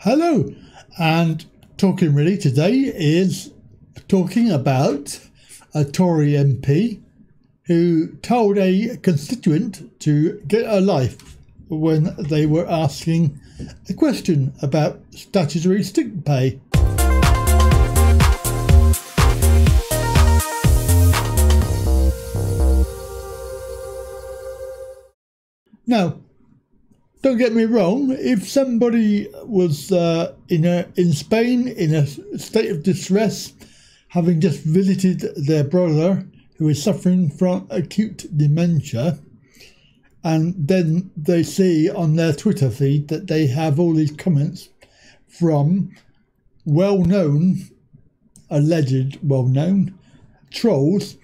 Hello, and Talking Really today is talking about a Tory MP who told a constituent to get a life when they were asking a question about statutory sick pay. Now, don't get me wrong, if somebody was in Spain in a state of distress, having just visited their brother who is suffering from acute dementia, and then they see on their Twitter feed that they have all these comments from alleged well-known trolls,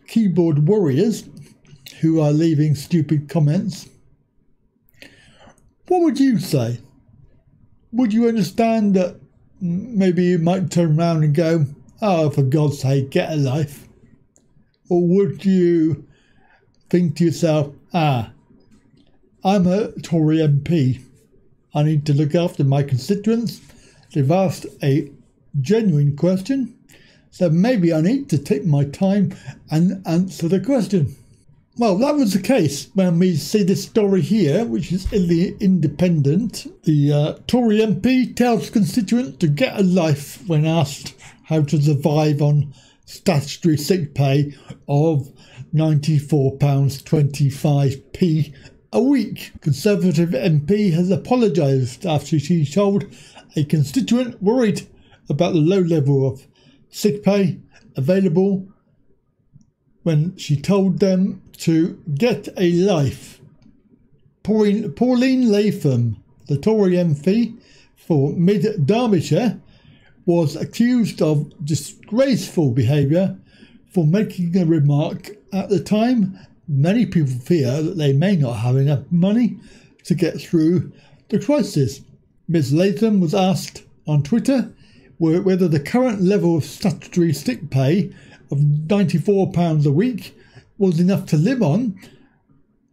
keyboard warriors who are leaving stupid comments, what would you say? Would you understand that maybe you might turn around and go, oh, for God's sake, get a life? Or would you think to yourself, I'm a Tory MP. I need to look after my constituents. They've asked a genuine question, so maybe I need to take my time and answer the question. Well, that was the case when we see this story here, which is in the Independent. The Tory MP tells constituents to get a life when asked how to survive on statutory sick pay of £94.25p a week. Conservative MP has apologised after she told a constituent worried about the low level of sick pay available when she told them to get a life. Pauline Latham, the Tory MP for Mid Derbyshire, was accused of disgraceful behaviour for making a remark at the time. Many people fear that they may not have enough money to get through the crisis. Ms Latham was asked on Twitter whether the current level of statutory sick pay of £94 a week was enough to live on,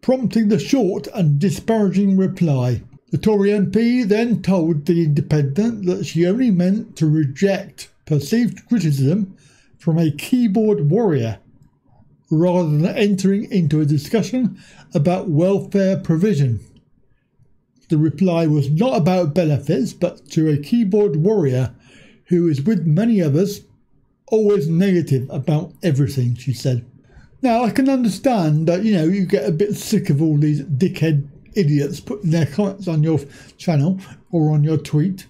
prompting the short and disparaging reply. The Tory MP then told The Independent that she only meant to reject perceived criticism from a keyboard warrior, rather than entering into a discussion about welfare provision. The reply was not about benefits, but to a keyboard warrior who is, with many others, always negative about everything, she said. Now, I can understand that, you get a bit sick of all these dickhead idiots putting their comments on your channel or on your Twitter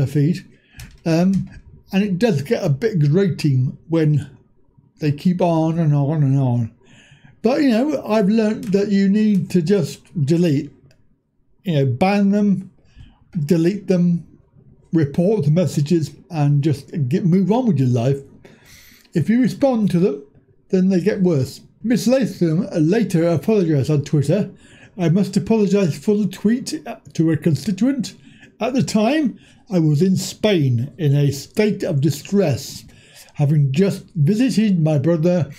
feed. And it does get a bit grating when they keep on and on and on. But, I've learnt that you need to just delete. Ban them, delete them, report the messages, and just move on with your life. If you respond to them, then they get worse. Miss Latham later apologised on Twitter. I must apologise for the tweet to a constituent. At the time, I was in Spain in a state of distress, having just visited my brother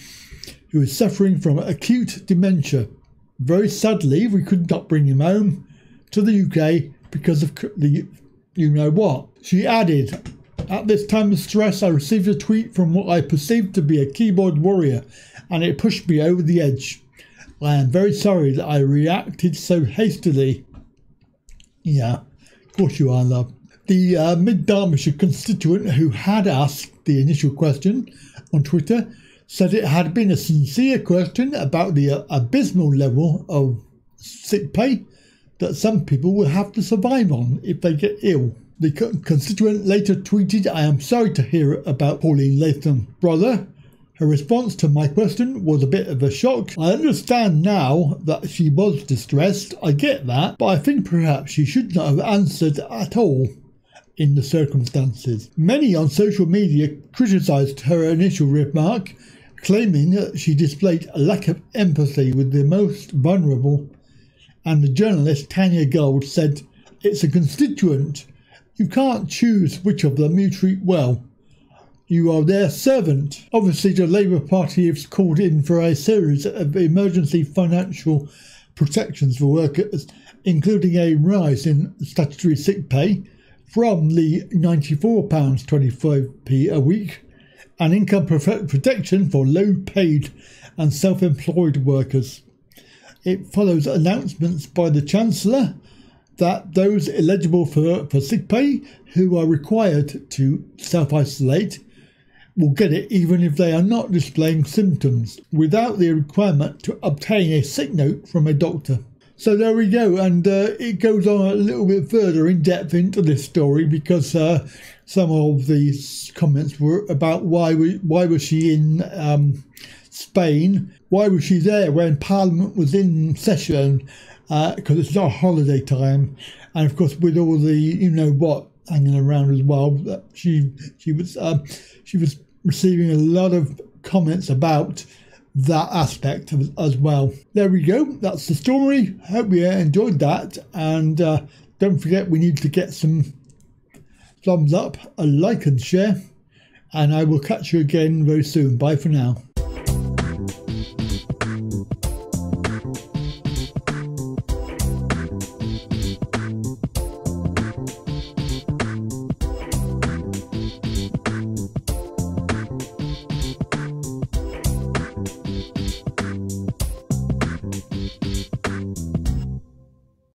who is suffering from acute dementia. Very sadly, we could not bring him home to the UK because of the you-know-what. She added, at this time of stress, I received a tweet from what I perceived to be a keyboard warrior, and it pushed me over the edge. I am very sorry that I reacted so hastily. Yeah, of course you are, love. The Mid Derbyshire constituent who had asked the initial question on Twitter said it had been a sincere question about the abysmal level of sick pay that some people will have to survive on if they get ill. The constituent later tweeted, I am sorry to hear about Pauline Latham's brother. Her response to my question was a bit of a shock. I understand now that she was distressed, I get that, but I think perhaps she should not have answered at all in the circumstances. Many on social media criticised her initial remark, claiming that she displayed a lack of empathy with the most vulnerable, and the journalist Tanya Gold said, it's a constituent. You can't choose which of them you treat well. You are their servant. Obviously, the Labour Party has called in for a series of emergency financial protections for workers, including a rise in statutory sick pay from the £94.25p a week, and income protection for low-paid and self-employed workers. It follows announcements by the Chancellor that those eligible for sick pay who are required to self-isolate will get it even if they are not displaying symptoms, without the requirement to obtain a sick note from a doctor. So there we go, and it goes on a little bit further in depth into this story, because some of these comments were about why was she in Spain? Why was she there when Parliament was in session? Because it's not holiday time, and of course with all the hanging around as well, she was receiving a lot of comments about that aspect as well. There we go, that's the story. Hope you enjoyed that, and don't forget we need to get some thumbs up, a like and share, and I will catch you again very soon. Bye for now.